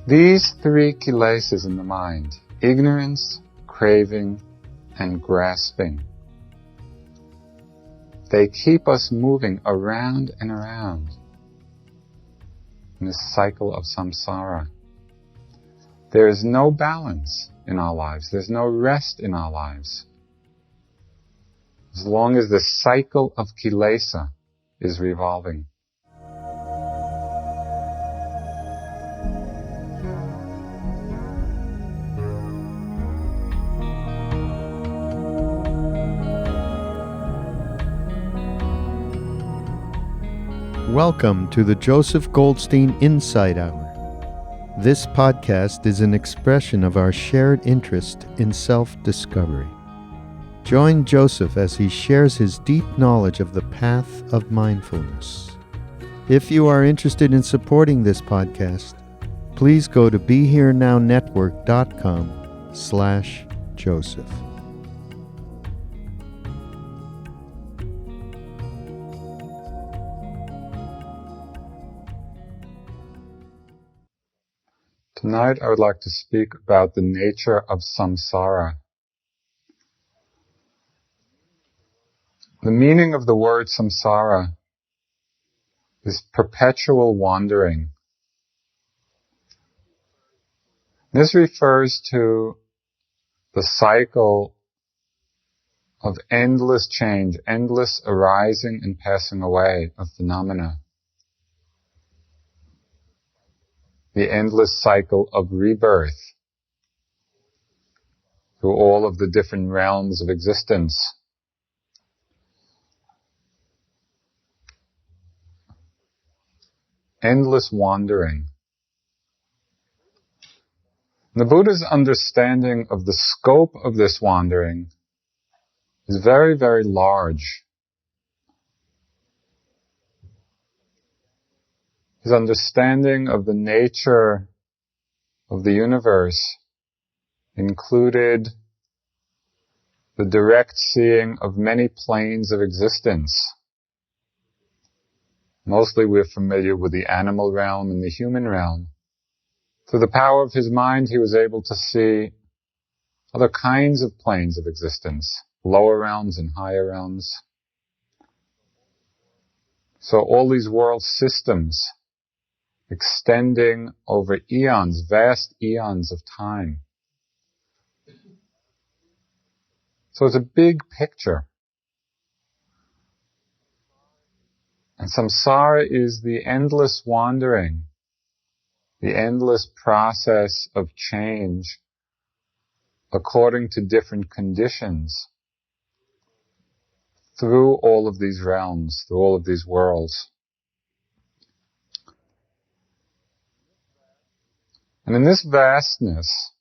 These three kelesas in the mind, ignorance, craving, and grasping, they keep us moving around and around in this cycle of samsara. There is no balance in our lives. There's no rest in our lives. As long as the cycle of kelesa is revolving. Welcome to the Joseph Goldstein Insight Hour. This podcast is an expression of our shared interest in self-discovery. Join Joseph as he shares his deep knowledge of the path of mindfulness. If you are interested in supporting this podcast, please go to BeHereNowNetwork.com/Joseph. Tonight I would like to speak about the nature of samsara. The meaning of the word samsara is perpetual wandering. This refers to the cycle of endless change, endless arising and passing away of phenomena. The endless cycle of rebirth through all of the different realms of existence. Endless wandering. The Buddha's understanding of the scope of this wandering is very, very large. His understanding of the nature of the universe included the direct seeing of many planes of existence. Mostly we're familiar with the animal realm and the human realm. Through the power of his mind, he was able to see other kinds of planes of existence, lower realms and higher realms. So all these world systems extending over eons, vast eons of time. So it's a big picture. And samsara is the endless wandering, the endless process of change according to different conditions through all of these realms, through all of these worlds. And in this vastness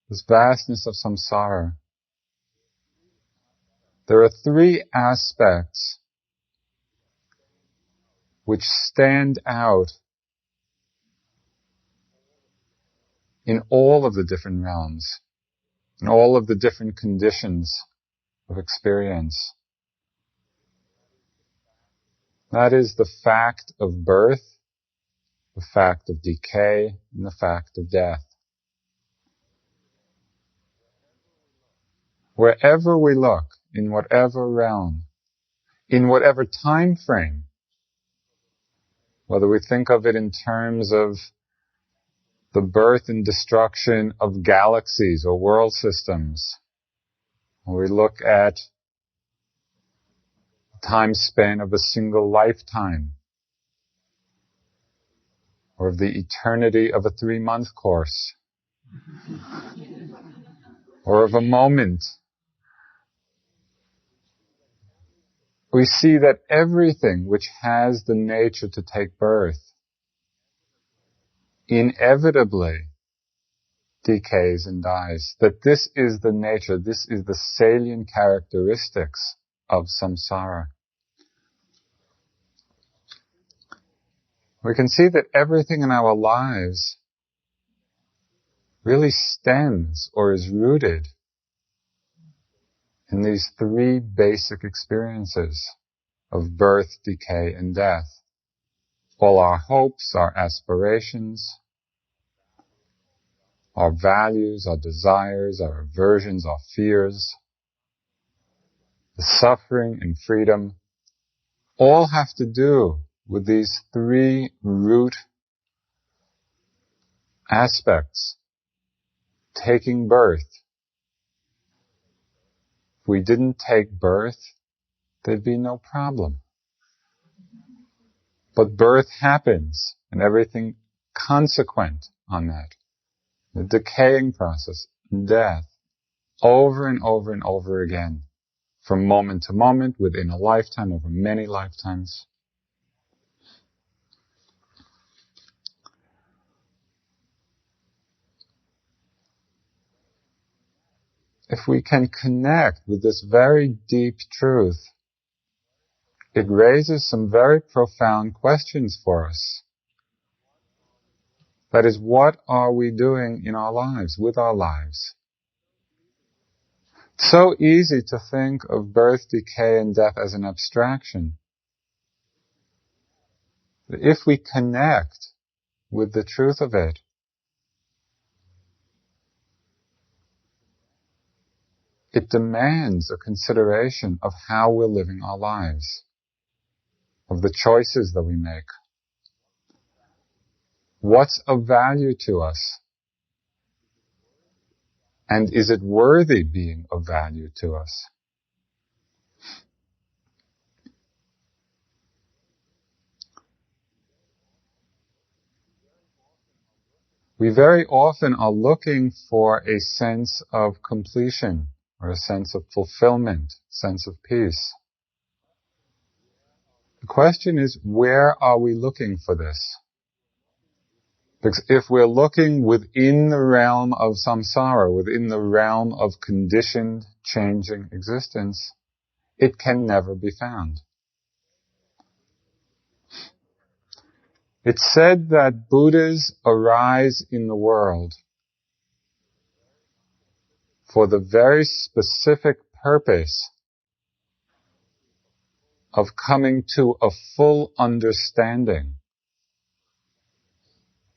of samsara, there are three aspects which stand out in all of the different realms, in all of the different conditions of experience. That is the fact of birth, the fact of decay, and the fact of death. Wherever we look, in whatever realm, in whatever time frame, whether we think of it in terms of the birth and destruction of galaxies or world systems, or we look at the time span of a single lifetime, or of the eternity of a 3-month course, or of a moment, we see that everything which has the nature to take birth inevitably decays and dies. That this is the nature, this is the salient characteristics of samsara. We can see that everything in our lives really stems or is rooted in these three basic experiences of birth, decay, and death. All our hopes, our aspirations, our values, our desires, our aversions, our fears, the suffering and freedom, all have to do with these three root aspects. Taking birth. If we didn't take birth, there'd be no problem. But birth happens, and everything consequent on that. The decaying process, death, over and over and over again, from moment to moment, within a lifetime, over many lifetimes. If we can connect with this very deep truth, it raises some very profound questions for us. That is, what are we doing in our lives, with our lives? It's so easy to think of birth, decay, and death as an abstraction. But if we connect with the truth of it, it demands a consideration of how we're living our lives, of the choices that we make. What's of value to us? And is it worthy being of value to us? We very often are looking for a sense of completion, or a sense of fulfillment, sense of peace. The question is, where are we looking for this? Because if we're looking within the realm of samsara, within the realm of conditioned, changing existence, it can never be found. It's said that Buddhas arise in the world for the very specific purpose of coming to a full understanding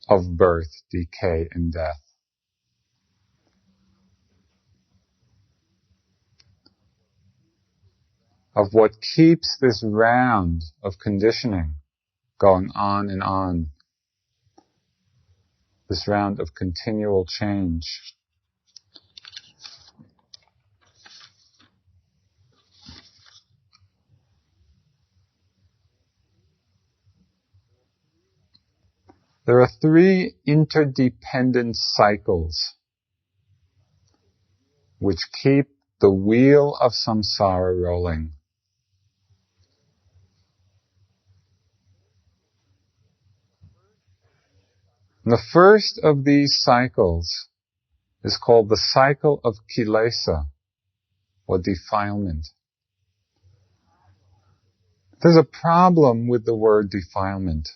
of birth, decay, and death. Of what keeps this round of conditioning going on and on. This round of continual change. There are three interdependent cycles which keep the wheel of samsara rolling. And the first of these cycles is called the cycle of kelesa, or defilement. There's a problem with the word defilement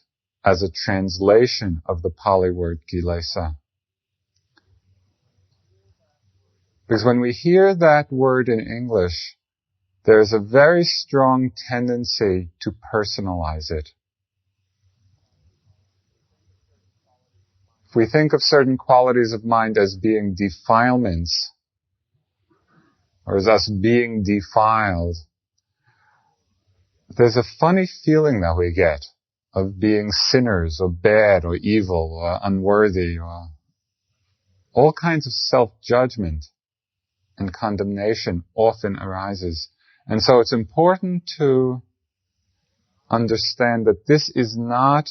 as a translation of the Pali word kelesa. Because when we hear that word in English, there's a very strong tendency to personalize it. If we think of certain qualities of mind as being defilements, or as us being defiled, there's a funny feeling that we get of being sinners, or bad, or evil, or unworthy, or all kinds of self-judgment and condemnation often arises. And so it's important to understand that this is not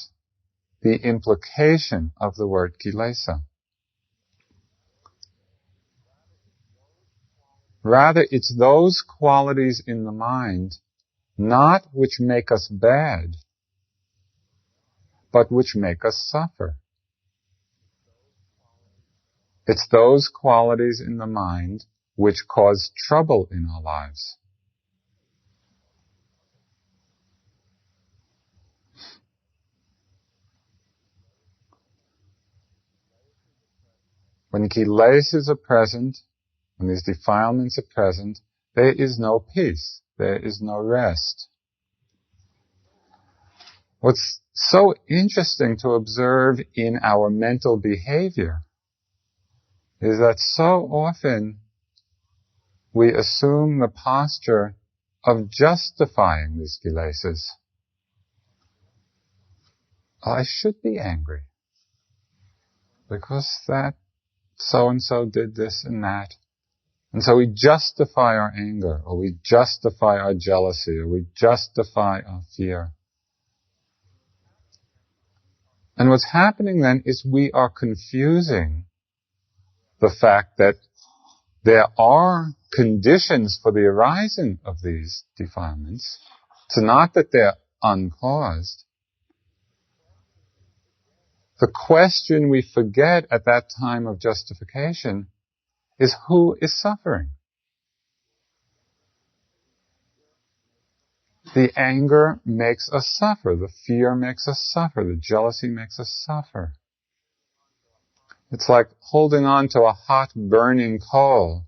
the implication of the word kelesa. Rather, it's those qualities in the mind, not which make us bad, but which make us suffer. It's those qualities in the mind which cause trouble in our lives. When kelesas are present, when these defilements are present, there is no peace, there is no rest. What's so interesting to observe in our mental behavior is that so often we assume the posture of justifying these kelesas. I should be angry because that so-and-so did this and that. And so we justify our anger, or we justify our jealousy, or we justify our fear. And what's happening then is we are confusing the fact that there are conditions for the arising of these defilements. It's not that they're uncaused. The question we forget at that time of justification is who is suffering. The anger makes us suffer. The fear makes us suffer. The jealousy makes us suffer. It's like holding on to a hot, burning coal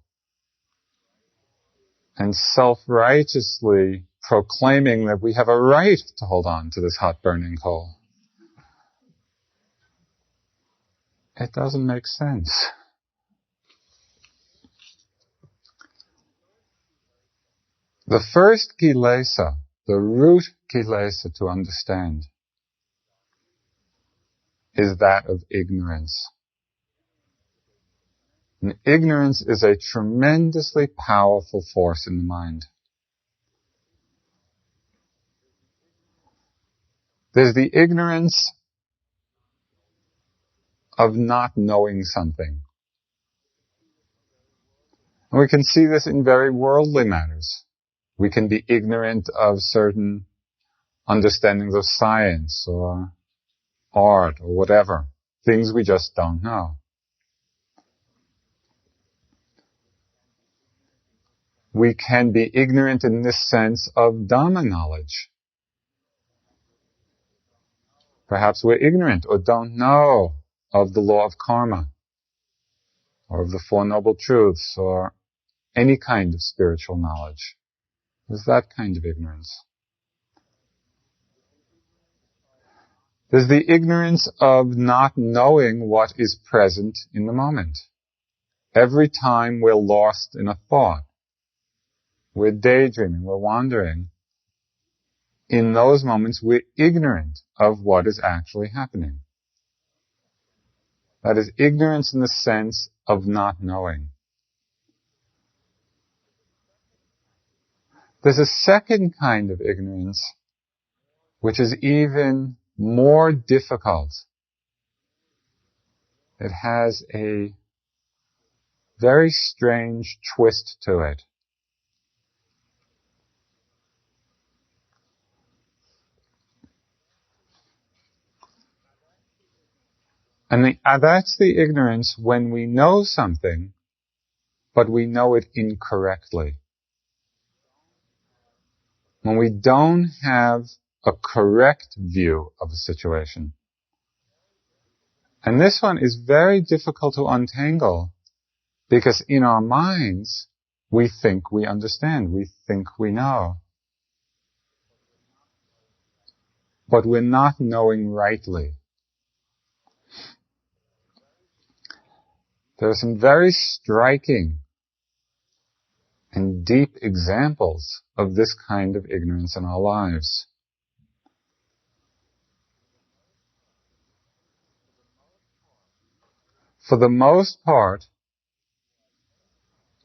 and self-righteously proclaiming that we have a right to hold on to this hot, burning coal. It doesn't make sense. The first kelesa, the root kelesa to understand, is that of ignorance. And ignorance is a tremendously powerful force in the mind. There's the ignorance of not knowing something. And we can see this in very worldly matters. We can be ignorant of certain understandings of science or art or whatever, things we just don't know. We can be ignorant in this sense of Dhamma knowledge. Perhaps we're ignorant or don't know of the law of karma, or of the Four Noble Truths, or any kind of spiritual knowledge. There's that kind of ignorance. There's the ignorance of not knowing what is present in the moment. Every time we're lost in a thought, we're daydreaming, we're wandering, in those moments we're ignorant of what is actually happening. That is ignorance in the sense of not knowing. There's a second kind of ignorance which is even more difficult. It has a very strange twist to it. And that's the ignorance when we know something, but we know it incorrectly. When we don't have a correct view of a situation. And this one is very difficult to untangle, because in our minds, we think we understand, we think we know. But we're not knowing rightly. There are some very striking and deep examples of this kind of ignorance in our lives. For the most part,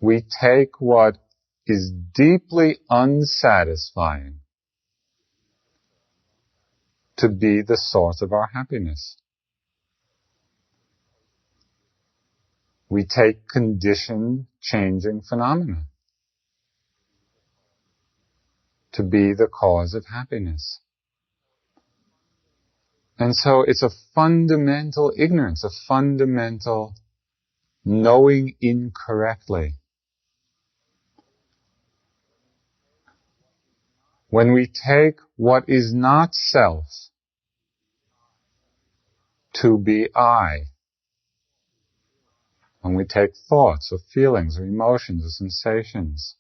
we take what is deeply unsatisfying to be the source of our happiness. We take conditioned, changing phenomena to be the cause of happiness. And so it's a fundamental ignorance, a fundamental knowing incorrectly. When we take what is not self to be I, when we take thoughts or feelings or emotions or sensations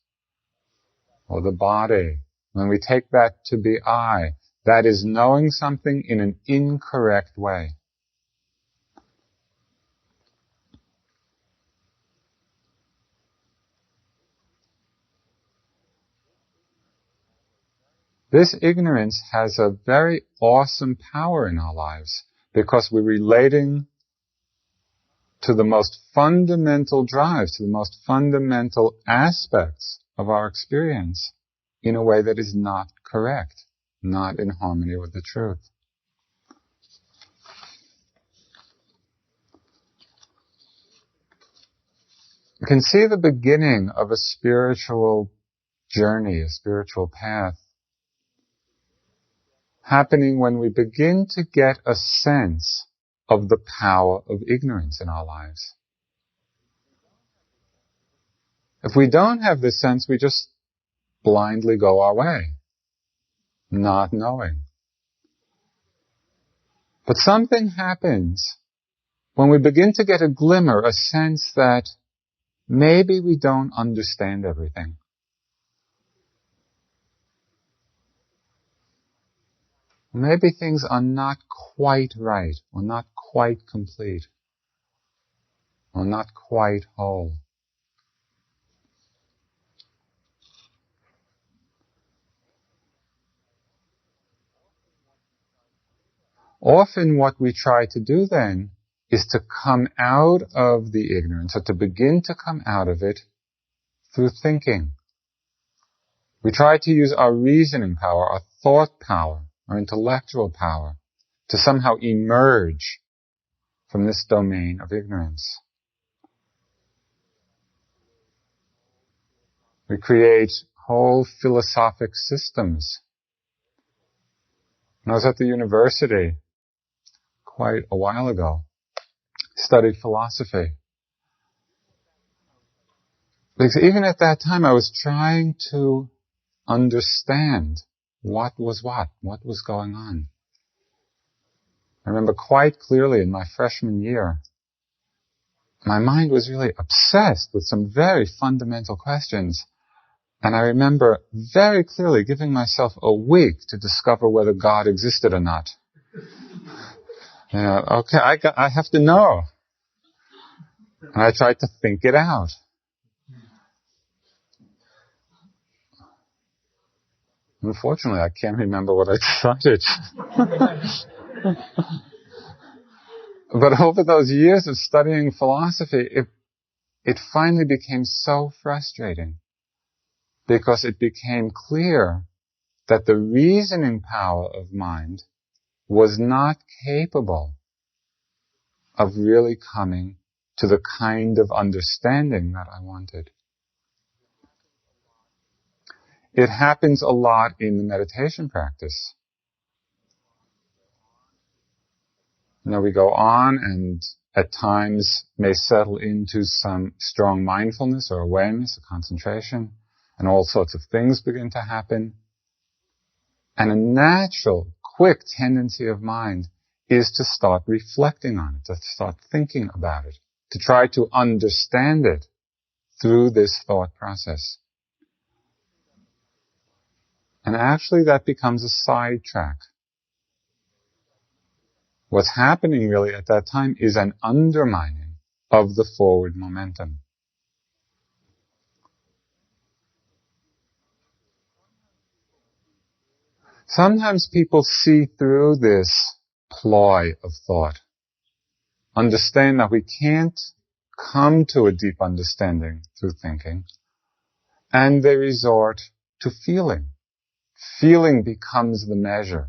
or the body, when we take that to be I, that is knowing something in an incorrect way. This ignorance has a very awesome power in our lives because we're relating to the most fundamental drives, to the most fundamental aspects of our experience in a way that is not correct, not in harmony with the truth. You can see the beginning of a spiritual journey, a spiritual path, happening when we begin to get a sense of the power of ignorance in our lives. If we don't have this sense, we just blindly go our way, not knowing. But something happens when we begin to get a glimmer, a sense that maybe we don't understand everything. Maybe things are not quite right, or not quite complete, or not quite whole. Often what we try to do then is to come out of the ignorance, or to begin to come out of it through thinking. We try to use our reasoning power, our thought power, our intellectual power, to somehow emerge from this domain of ignorance. We create whole philosophic systems. When I was at the university quite a while ago, studied philosophy. Because even at that time I was trying to understand what was going on. I remember quite clearly in my freshman year, my mind was really obsessed with some very fundamental questions. And I remember very clearly giving myself a week to discover whether God existed or not. Okay, I have to know. And I tried to think it out. Unfortunately, I can't remember what I decided. But over those years of studying philosophy, it finally became so frustrating because it became clear that the reasoning power of mind was not capable of really coming to the kind of understanding that I wanted. It happens a lot in the meditation practice. We go on and at times may settle into some strong mindfulness or awareness or concentration, and all sorts of things begin to happen. And a natural, quick tendency of mind is to start reflecting on it, to start thinking about it, to try to understand it through this thought process. And actually that becomes a sidetrack. What's happening really at that time is an undermining of the forward momentum. Sometimes people see through this ploy of thought, understand that we can't come to a deep understanding through thinking, and they resort to feeling. Feeling becomes the measure.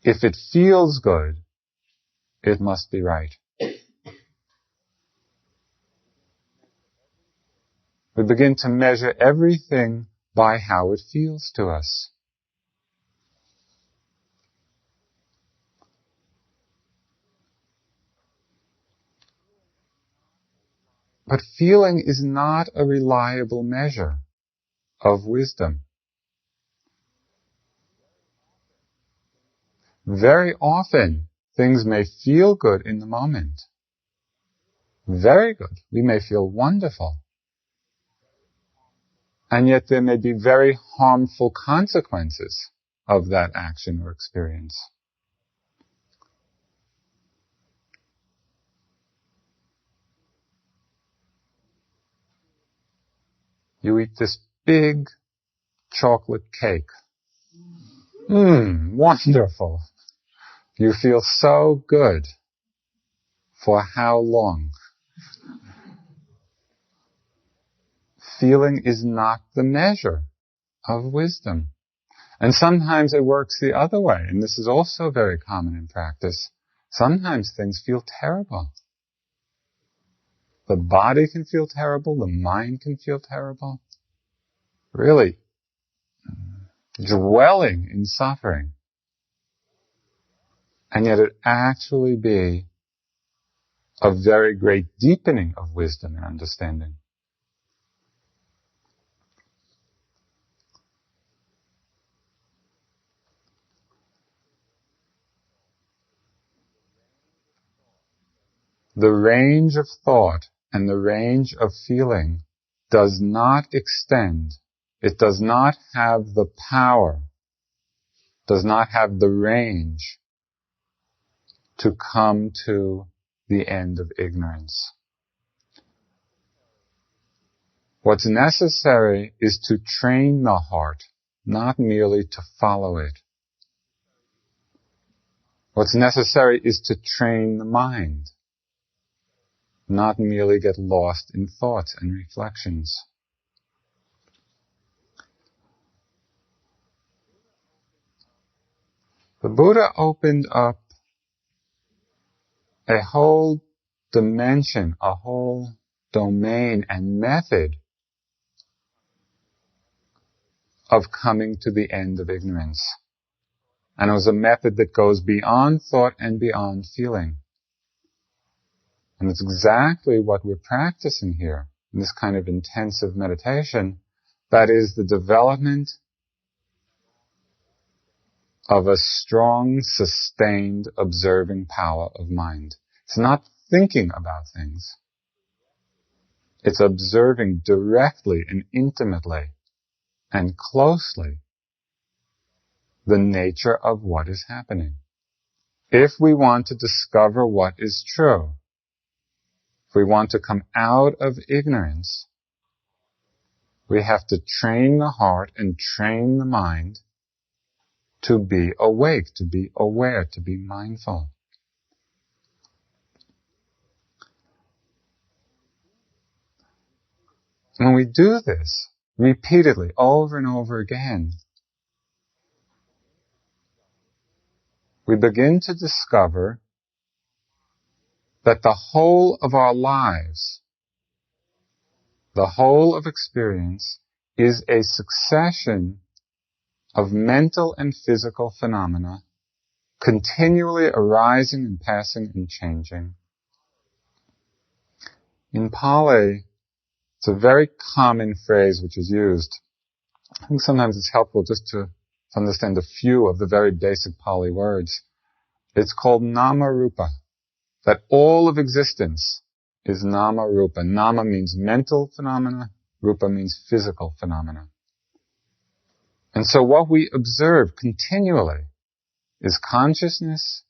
If it feels good, it must be right. We begin to measure everything by how it feels to us. But feeling is not a reliable measure of wisdom. Very often, things may feel good in the moment. Very good. We may feel wonderful. And yet there may be very harmful consequences of that action or experience. You eat this big chocolate cake. Wonderful. You feel so good. For how long? Feeling is not the measure of wisdom. And sometimes it works the other way, and this is also very common in practice. Sometimes things feel terrible. The body can feel terrible, the mind can feel terrible. Really dwelling in suffering. And yet it actually be a very great deepening of wisdom and understanding. The range of thought and the range of feeling does not extend. It does not have the power, does not have the range to come to the end of ignorance. What's necessary is to train the heart, not merely to follow it. What's necessary is to train the mind, not merely get lost in thoughts and reflections. The Buddha opened up a whole dimension, a whole domain and method of coming to the end of ignorance. And it was a method that goes beyond thought and beyond feeling. And it's exactly what we're practicing here in this kind of intensive meditation. That is the development of a strong, sustained, observing power of mind. It's not thinking about things. It's observing directly and intimately and closely the nature of what is happening. If we want to discover what is true, if we want to come out of ignorance, we have to train the heart and train the mind to be awake, to be aware, to be mindful. When we do this repeatedly, over and over again, we begin to discover that the whole of our lives, the whole of experience, is a succession of mental and physical phenomena continually arising and passing and changing. In Pali, it's a very common phrase which is used. I think sometimes it's helpful just to understand a few of the very basic Pali words. It's called nama rupa, that all of existence is nama rupa. Nama means mental phenomena, rupa means physical phenomena. And so what we observe continually is consciousness,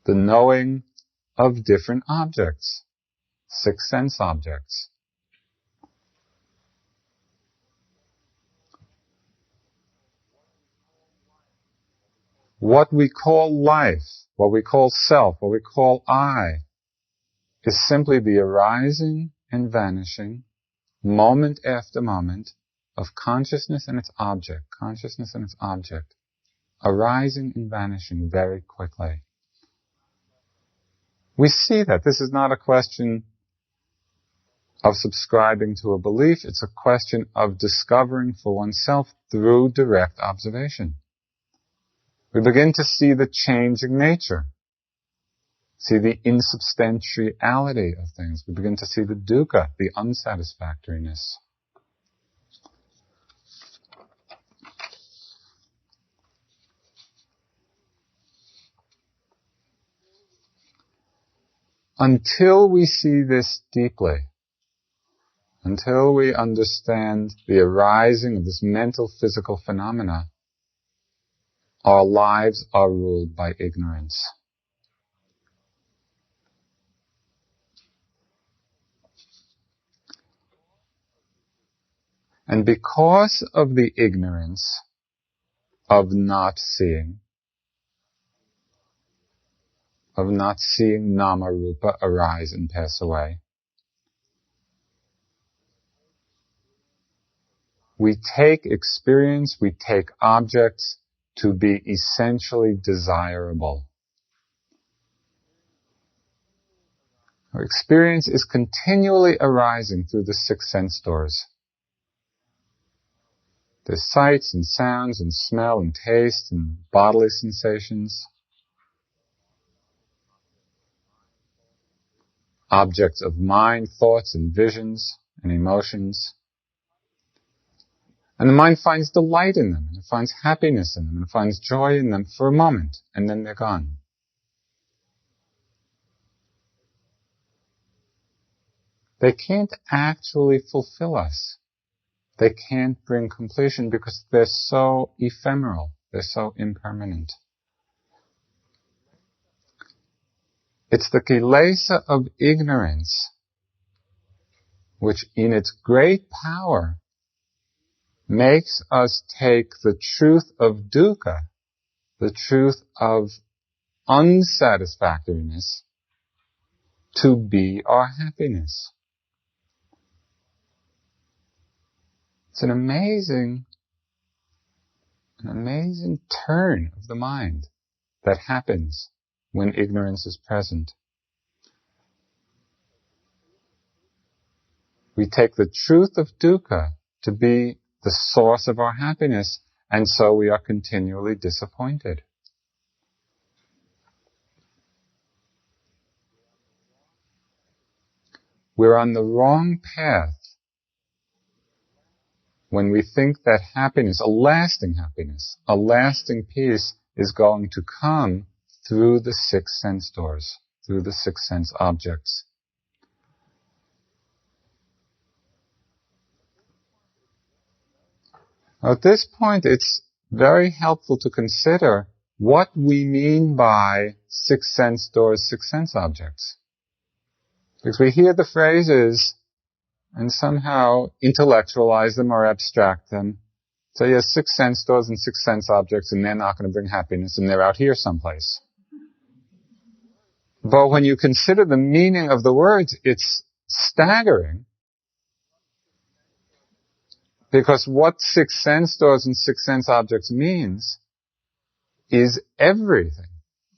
the knowing of different objects, six sense objects. What we call life, what we call self, what we call I, is simply the arising and vanishing, moment after moment, of consciousness and its object, arising and vanishing very quickly. We see that this is not a question of subscribing to a belief, it's a question of discovering for oneself through direct observation. We begin to see the changing nature, see the insubstantiality of things. We begin to see the dukkha, the unsatisfactoriness. Until we see this deeply, until we understand the arising of this mental, physical phenomena, our lives are ruled by ignorance. And because of the ignorance of not seeing nama rupa arise and pass away, we take experience, we take objects to be essentially desirable. Our experience is continually arising through the six sense doors. There's sights and sounds and smell and taste and bodily sensations. Objects of mind, thoughts and visions and emotions. And the mind finds delight in them, and it finds happiness in them, and it finds joy in them for a moment, and then they're gone. They can't actually fulfill us. They can't bring completion because they're so ephemeral. They're so impermanent. It's the kelesa of ignorance which in its great power makes us take the truth of dukkha, the truth of unsatisfactoriness, to be our happiness. It's an amazing turn of the mind that happens when ignorance is present. We take the truth of dukkha to be the source of our happiness, and so we are continually disappointed. We're on the wrong path when we think that happiness, a lasting peace, is going to come through the six sense doors, through the six sense objects. At this point, it's very helpful to consider what we mean by six sense doors, six sense objects. Because we hear the phrases and somehow intellectualize them or abstract them. So yes, six sense doors and six sense objects, and they're not going to bring happiness, and they're out here someplace. But when you consider the meaning of the words, it's staggering. Because what six sense doors and six sense objects means is everything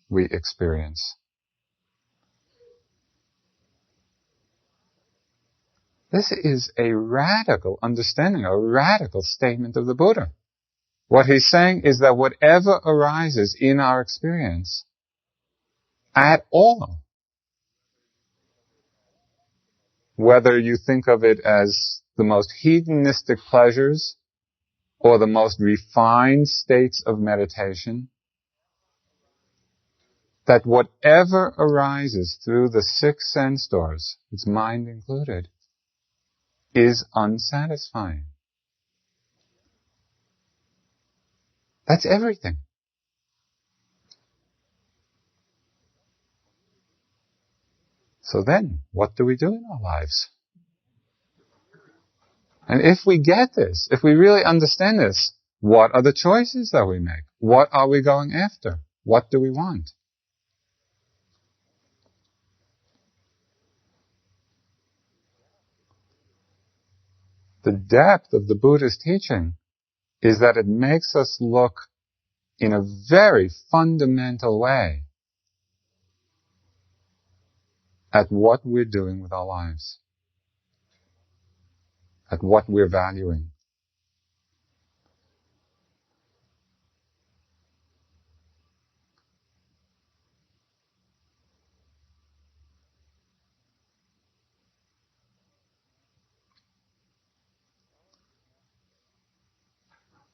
we experience. This is a radical understanding, a radical statement of the Buddha. What he's saying is that whatever arises in our experience at all, whether you think of it as the most hedonistic pleasures or the most refined states of meditation, that whatever arises through the six sense doors, its mind included, is unsatisfying. That's everything. So then, what do we do in our lives? And if we get this, if we really understand this, what are the choices that we make? What are we going after? What do we want? The depth of the Buddha's teaching is that it makes us look in a very fundamental way at what we're doing with our lives, at what we're valuing.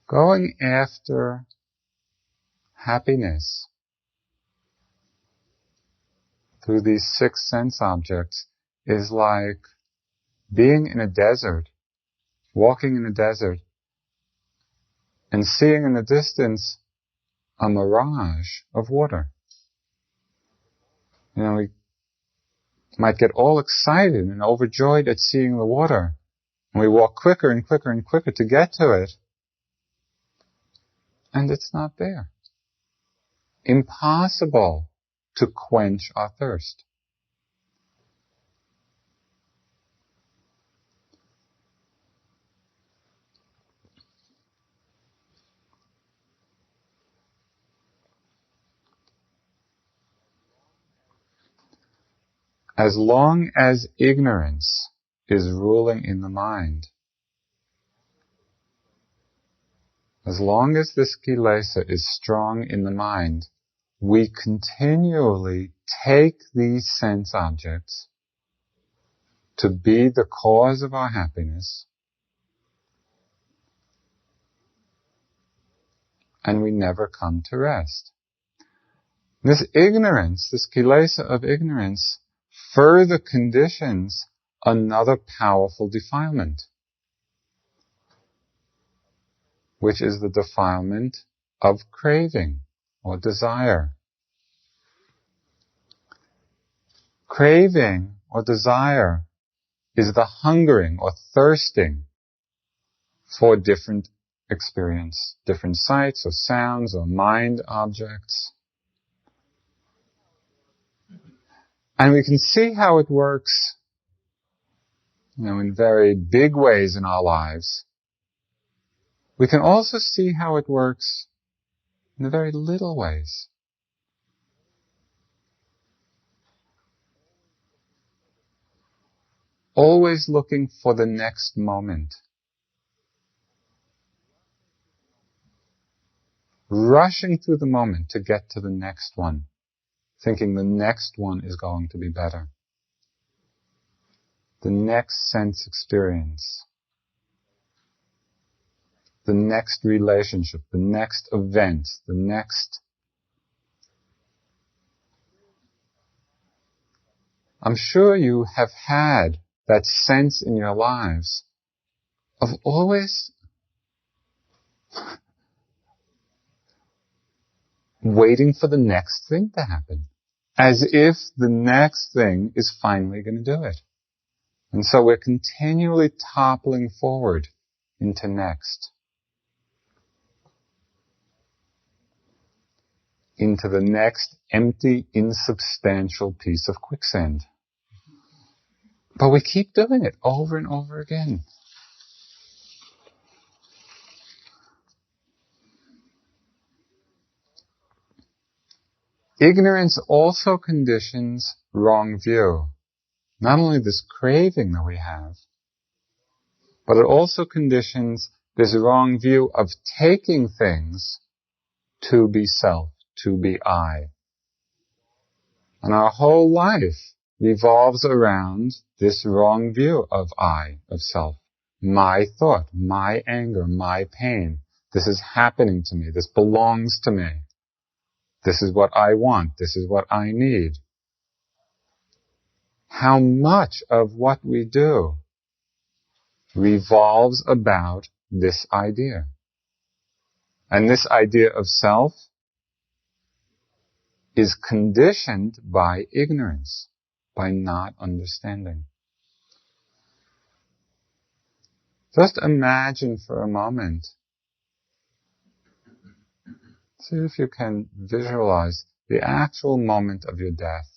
Going after happiness through these six sense objects is like being in a desert, walking in a desert, and seeing in the distance a mirage of water. You know, we might get all excited and overjoyed at seeing the water, And we walk quicker and quicker and quicker to get to it, and it's not there. Impossible to quench our thirst. As long as ignorance is ruling in the mind, as long as this kelesa is strong in the mind, we continually take these sense objects to be the cause of our happiness, and we never come to rest. This ignorance, this kelesa of ignorance, further conditions another powerful defilement, which is the defilement of craving or desire. Craving or desire is the hungering or thirsting for different experience, different sights or sounds or mind objects. And we can see how it works, in very big ways in our lives. We can also see how it works in the very little ways. Always looking for the next moment. Rushing through the moment to get to the next one, thinking the next one is going to be better. The next sense experience. The next relationship, the next event, the next... I'm sure you have had that sense in your lives of always waiting for the next thing to happen, as if the next thing is finally going to do it. And so we're continually toppling forward into next, into the next empty, insubstantial piece of quicksand. But we keep doing it over and over again. Ignorance also conditions wrong view. Not only this craving that we have, but it also conditions this wrong view of taking things to be self, to be I. And our whole life revolves around this wrong view of I, of self. My thought, my anger, my pain. This is happening to me. This belongs to me. This is what I want. This is what I need. How much of what we do revolves about this idea. And this idea of self is conditioned by ignorance, by not understanding. Just imagine for a moment, see if you can visualize the actual moment of your death.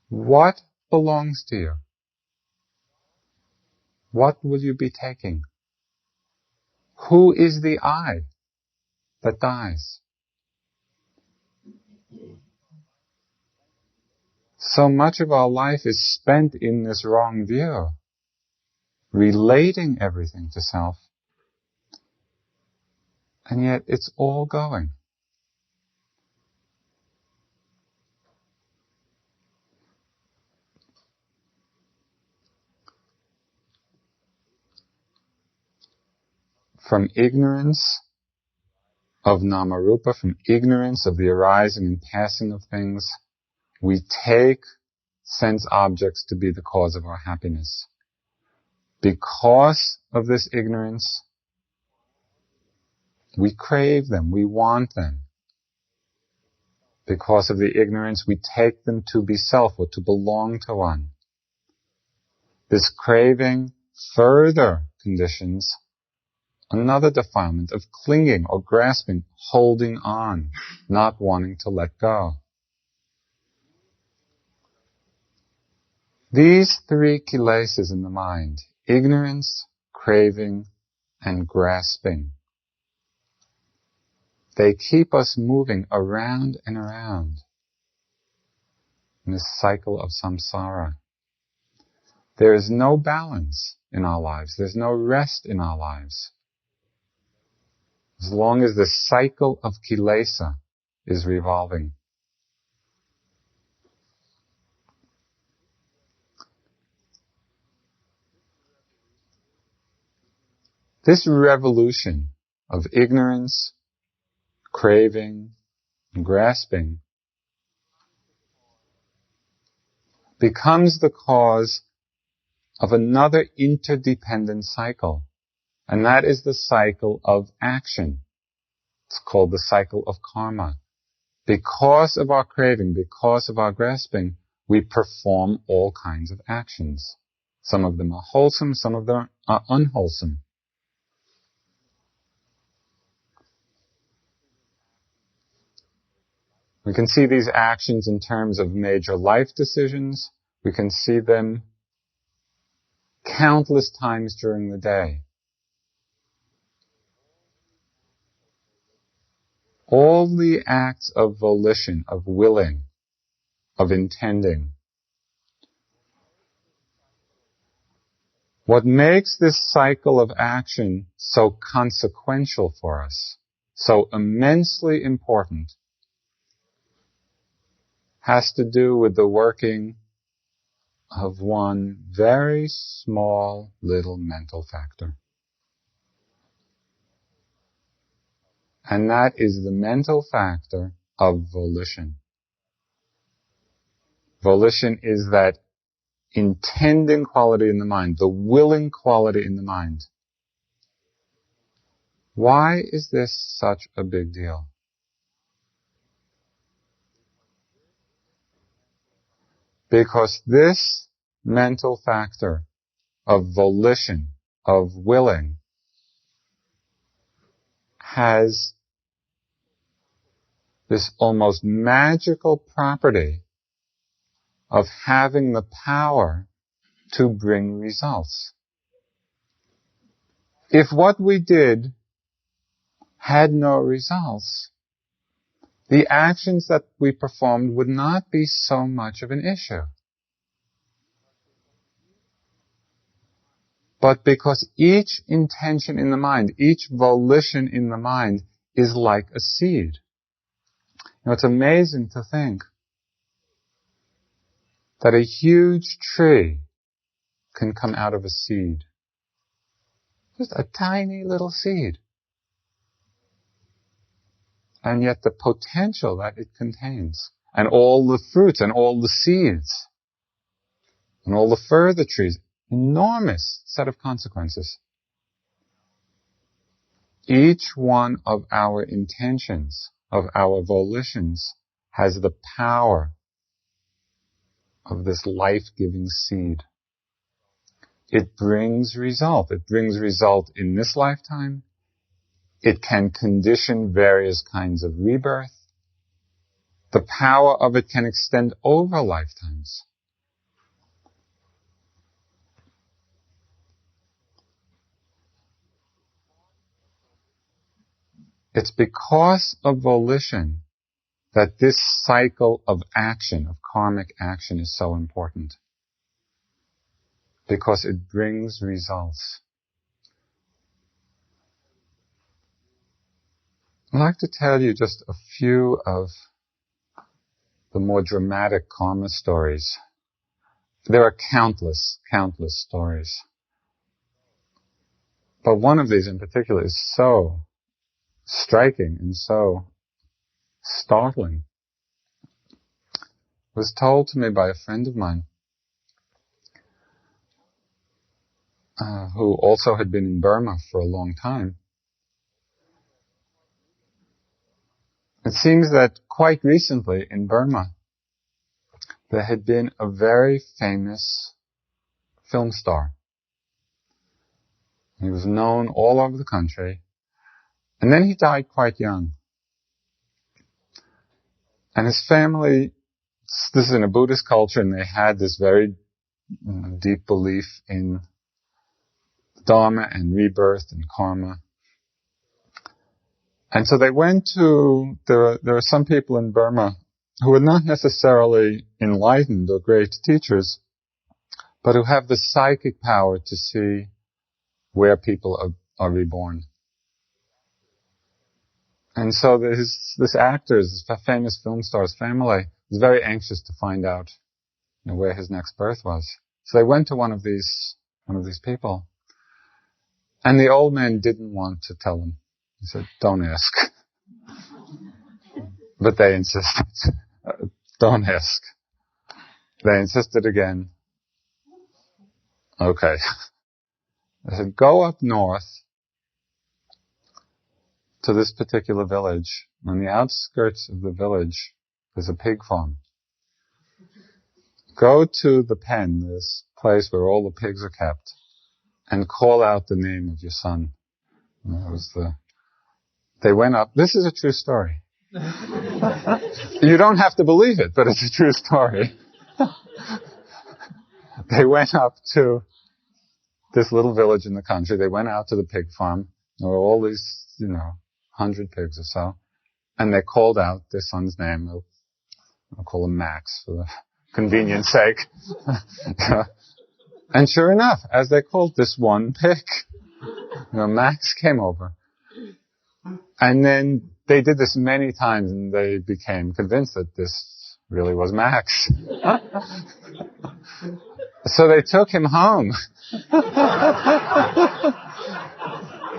What belongs to you? What will you be taking? Who is the I that dies? So much of our life is spent in this wrong view, relating everything to self, and yet it's all going. From ignorance of namarupa, from ignorance of the arising and passing of things, we take sense objects to be the cause of our happiness. Because of this ignorance, we crave them, we want them. Because of the ignorance, we take them to be self or to belong to one. This craving further conditions another defilement of clinging or grasping, holding on, not wanting to let go. These three kelesas in the mind, ignorance, craving, and grasping, they keep us moving around and around in this cycle of samsara. There is no balance in our lives. There's no rest in our lives. As long as the cycle of kelesa is revolving. This revolution of ignorance, craving, and grasping becomes the cause of another interdependent cycle, and that is the cycle of action. It's called the cycle of karma. Because of our craving, because of our grasping, we perform all kinds of actions. Some of them are wholesome, some of them are unwholesome. We can see these actions in terms of major life decisions. We can see them countless times during the day. All the acts of volition, of willing, of intending. What makes this cycle of action so consequential for us, so immensely important, has to do with the working of one very small little mental factor. And that is the mental factor of volition. Volition is that intending quality in the mind, the willing quality in the mind. Why is this such a big deal? Because this mental factor of volition, of willing, has this almost magical property of having the power to bring results. If what we did had no results, the actions that we performed would not be so much of an issue. But because each intention in the mind, each volition in the mind is like a seed. It's amazing to think that a huge tree can come out of a seed. Just a tiny little seed. And yet the potential that it contains, and all the fruits, and all the seeds, and all the further trees, enormous set of consequences. Each one of our intentions, of our volitions, has the power of this life-giving seed. It brings result. It brings result in this lifetime. It can condition various kinds of rebirth. The power of it can extend over lifetimes. It's because of volition that this cycle of action, of karmic action, is so important. Because it brings results. I'd like to tell you just a few of the more dramatic karma stories. There are countless stories. But one of these in particular is so striking and so startling. It was told to me by a friend of mine who also had been in Burma for a long time. It seems that quite recently in Burma there had been a very famous film star. He was known all over the country. And then he died quite young. And his family, this is in a Buddhist culture, and they had this very deep belief in Dharma and rebirth and karma. And so they went to, there are some people in Burma who are not necessarily enlightened or great teachers, but who have the psychic power to see where people are reborn. And so this actor's, this famous film star's family was very anxious to find out, where his next birth was. So they went to one of these people. And the old man didn't want to tell them. He said, don't ask. But they insisted. Don't ask. They insisted again. Okay. I said, go up north to this particular village. On the outskirts of the village, there's a pig farm. Go to the pen, this place where all the pigs are kept, and call out the name of your son. And that was they went up. This is a true story. You don't have to believe it, but it's a true story. They went up to this little village in the country. They went out to the pig farm. There were all these, 100 pigs or so. And they called out their son's name. I'll call him Max for the convenience sake. And sure enough, as they called this one pig, Max came over. And then they did this many times, and they became convinced that this really was Max. So they took him home.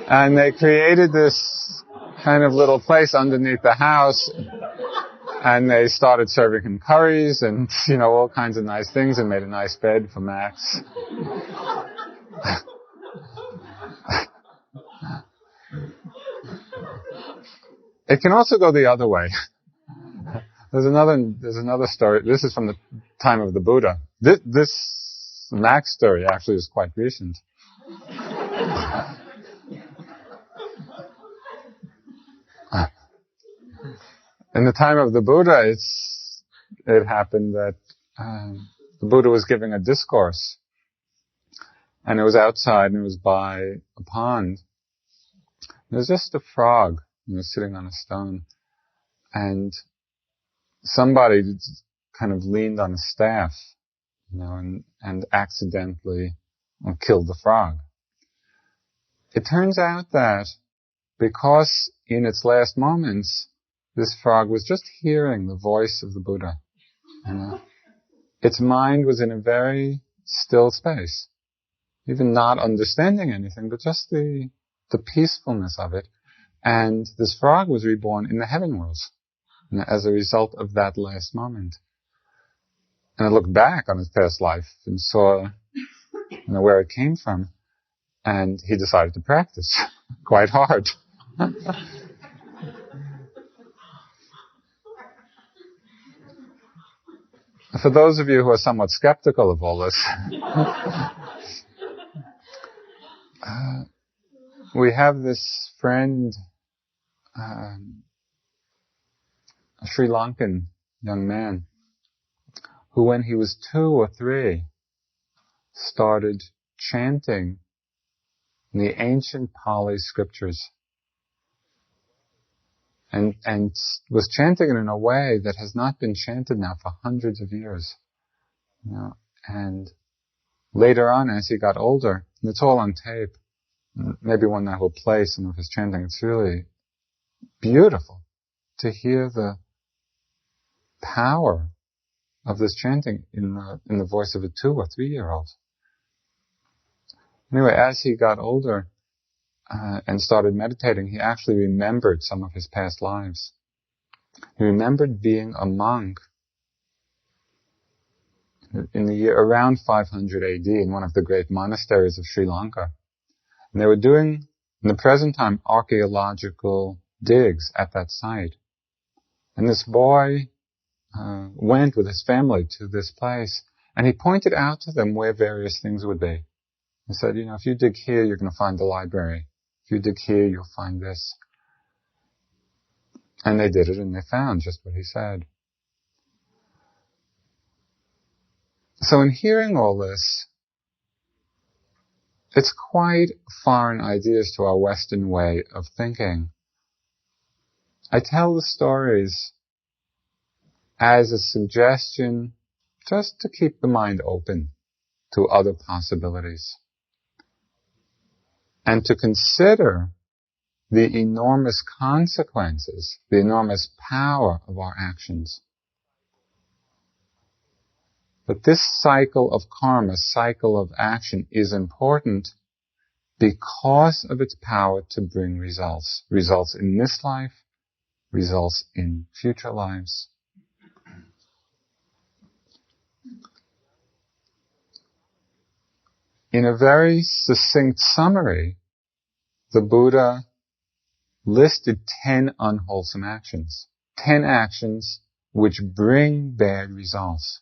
And they created this kind of little place underneath the house. And they started serving him curries and, all kinds of nice things, and made a nice bed for Max. It can also go the other way. There's another story. This is from the time of the Buddha. This Max story actually is quite recent. In the time of the Buddha, it happened that the Buddha was giving a discourse, and it was outside, and it was by a pond. There was just a frog, sitting on a stone, and somebody kind of leaned on a staff, and accidentally killed the frog. It turns out that because in its last moments, this frog was just hearing the voice of the Buddha. Its mind was in a very still space, even not understanding anything, but just the peacefulness of it. And this frog was reborn in the heaven worlds as a result of that last moment. And it looked back on his past life and saw where it came from, and he decided to practice quite hard. For those of you who are somewhat skeptical of all this, we have this friend, a Sri Lankan young man, who when he was 2 or 3 started chanting the ancient Pali scriptures, and was chanting it in a way that has not been chanted now for hundreds of years. And later on, as he got older, and it's all on tape, maybe one night we'll play some of his chanting. It's really beautiful to hear the power of this chanting in the voice of a 2 or 3-year-old. Anyway, as he got older and started meditating, he actually remembered some of his past lives. He remembered being a monk in the year around 500 AD in one of the great monasteries of Sri Lanka. And they were doing, in the present time, archaeological digs at that site. And this boy went with his family to this place, And he pointed out to them where various things would be. He said, if you dig here, you're going to find the library. If you dig here, you'll find this. And they did it, and they found just what he said. So in hearing all this, it's quite foreign ideas to our Western way of thinking. I tell the stories as a suggestion just to keep the mind open to other possibilities and to consider the enormous consequences, the enormous power of our actions. But this cycle of karma, cycle of action, is important because of its power to bring results. Results in this life, results in future lives. In a very succinct summary, the Buddha listed 10 unwholesome actions. 10 actions which bring bad results.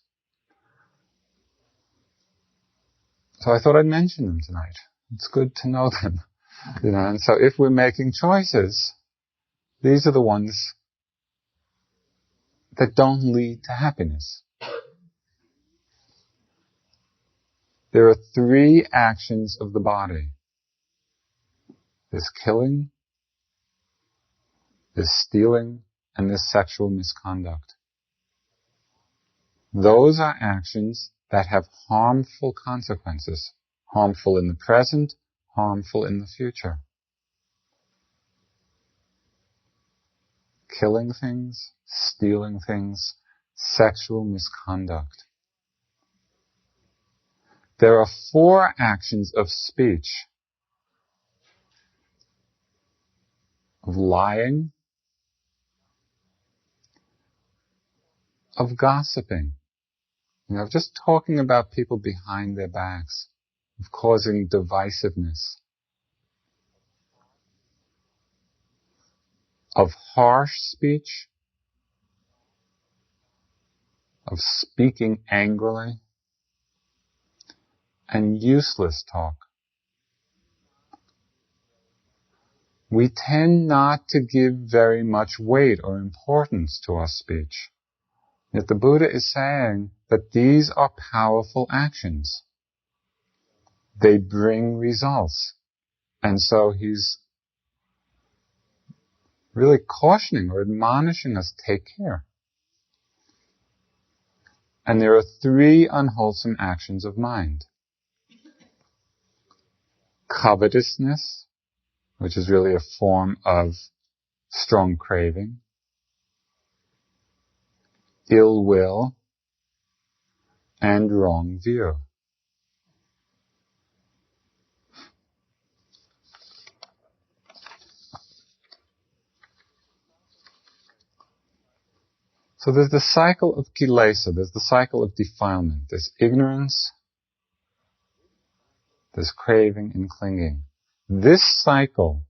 So I thought I'd mention them tonight. It's good to know them. And so if we're making choices, these are the ones that don't lead to happiness. There are 3 actions of the body. There's killing, there's stealing, and there's sexual misconduct. Those are actions that have harmful consequences. Harmful in the present, harmful in the future. Killing things, stealing things, sexual misconduct. There are 4 actions of speech. Of lying, of gossiping, of just talking about people behind their backs, of causing divisiveness, of harsh speech, of speaking angrily, and useless talk. We tend not to give very much weight or importance to our speech. Yet the Buddha is saying that these are powerful actions. They bring results. And so he's really cautioning or admonishing us, take care. And there are 3 unwholesome actions of mind. Covetousness, which is really a form of strong craving. Ill will, and wrong view. So there's the cycle of kelesa, there's the cycle of defilement. There's ignorance, there's craving and clinging. This cycle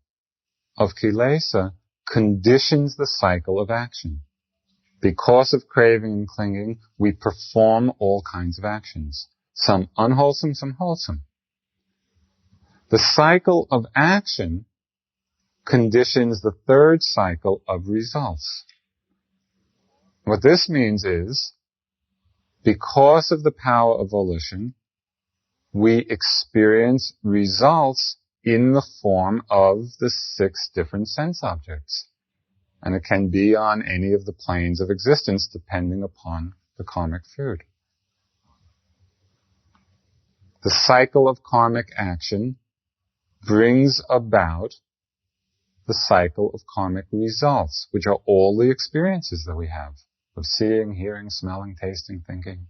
of kelesa conditions the cycle of action. Because of craving and clinging, we perform all kinds of actions. Some unwholesome, some wholesome. The cycle of action conditions the 3rd cycle of results. What this means is, because of the power of volition, we experience results in the form of the 6 different sense objects. And it can be on any of the planes of existence depending upon the karmic fruit. The cycle of karmic action brings about the cycle of karmic results, which are all the experiences that we have of seeing, hearing, smelling, tasting, thinking.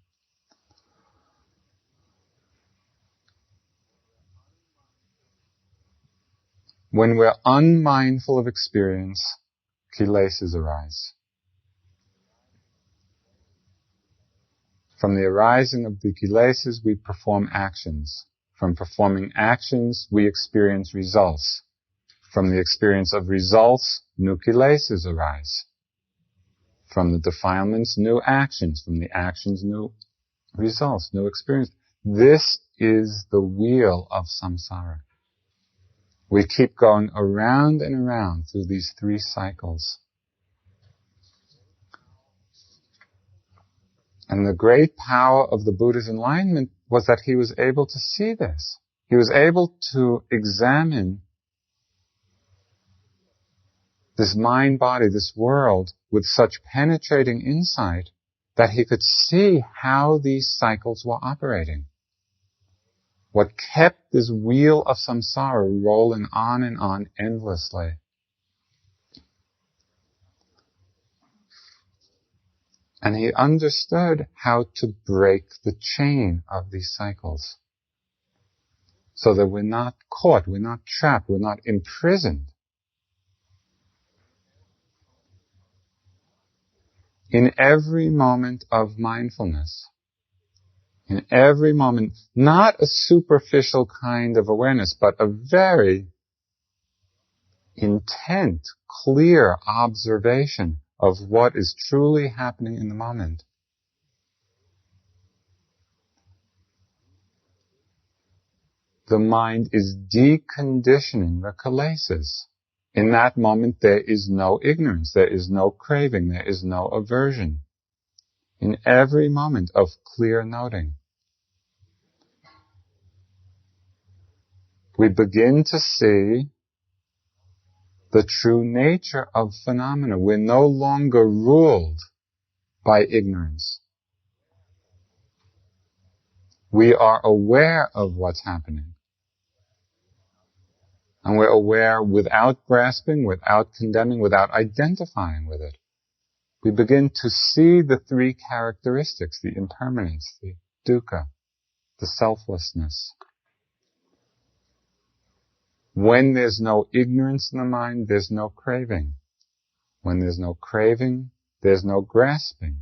When we're unmindful of experience, kelesas arise. From the arising of the kelesas, we perform actions. From performing actions, we experience results. From the experience of results, new kelesas arise. From the defilements, new actions. From the actions, new results, new experience. This is the wheel of samsara. We keep going around and around through these three cycles. And the great power of the Buddha's enlightenment was that he was able to see this. He was able to examine this mind-body, this world, with such penetrating insight that he could see how these cycles were operating. What kept this wheel of samsara rolling on and on endlessly. And he understood how to break the chain of these cycles. So that we're not caught, we're not trapped, we're not imprisoned. In every moment of mindfulness, in every moment, not a superficial kind of awareness, but a very intent, clear observation of what is truly happening in the moment. The mind is deconditioning the kelesas. In that moment, there is no ignorance, there is no craving, there is no aversion. In every moment of clear noting, we begin to see the true nature of phenomena. We're no longer ruled by ignorance. We are aware of what's happening. And we're aware without grasping, without condemning, without identifying with it. We begin to see the three characteristics, the impermanence, the dukkha, the selflessness. When there's no ignorance in the mind, there's no craving. When there's no craving, there's no grasping.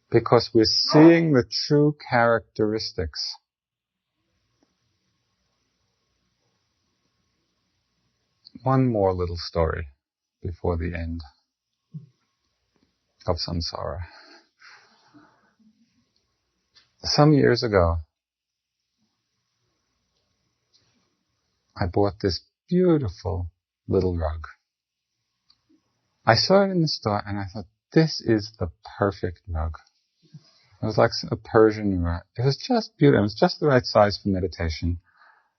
Because we're seeing the true characteristics. One more little story before the end of samsara. Some years ago, I bought this beautiful little rug. I saw it in the store and I thought, this is the perfect rug. It was like a Persian rug. It was just beautiful. It was just the right size for meditation.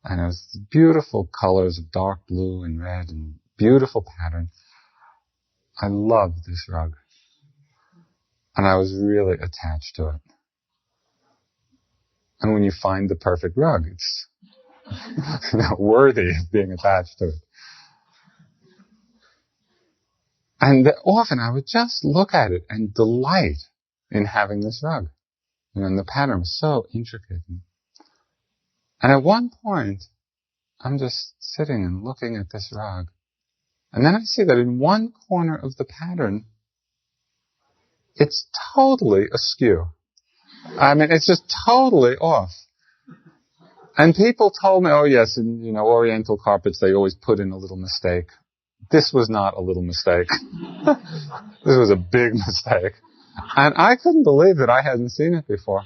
And it was beautiful colors of dark blue and red and beautiful pattern. I loved this rug. And I was really attached to it. And when you find the perfect rug, it's worthy of being attached to it. And often I would just look at it and delight in having this rug. And the pattern was so intricate. And at one point, I'm just sitting and looking at this rug. And then I see that in one corner of the pattern, it's totally askew. I mean, it's just totally off. And people told me, oh yes, in, Oriental carpets, they always put in a little mistake. This was not a little mistake. This was a big mistake. And I couldn't believe that I hadn't seen it before.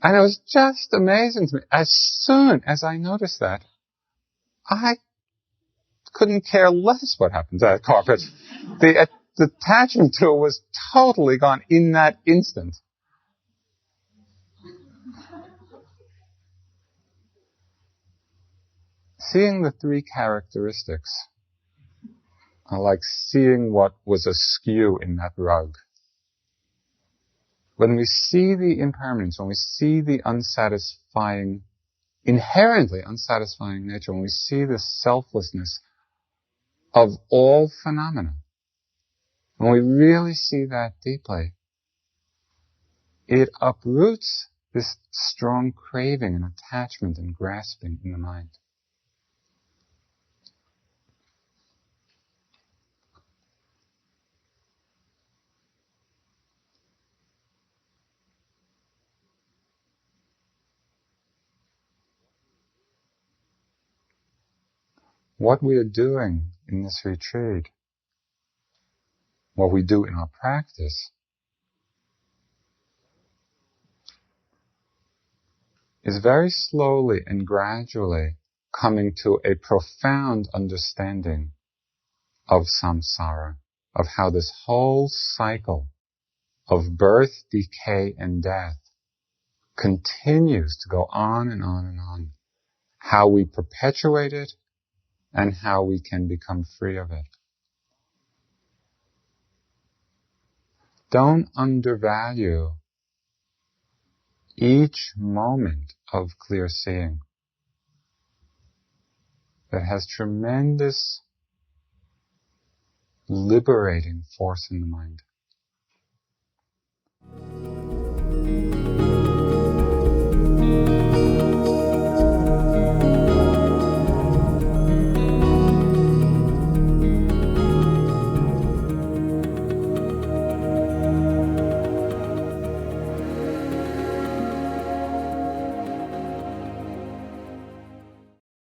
And it was just amazing to me. As soon as I noticed that, I couldn't care less what happened to that carpet. The attachment to it was totally gone in that instant. Seeing the three characteristics are like seeing what was askew in that rug. When we see the impermanence, when we see the unsatisfying, inherently unsatisfying nature, when we see the selflessness of all phenomena, when we really see that deeply, it uproots this strong craving and attachment and grasping in the mind. what we are doing in this retreat, what we do in our practice, is very slowly and gradually coming to a profound understanding of samsara, of how this whole cycle of birth, decay, and death continues to go on and on and on. How we perpetuate it and how we can become free of it. Don't undervalue each moment of clear seeing. That has tremendous liberating force in the mind.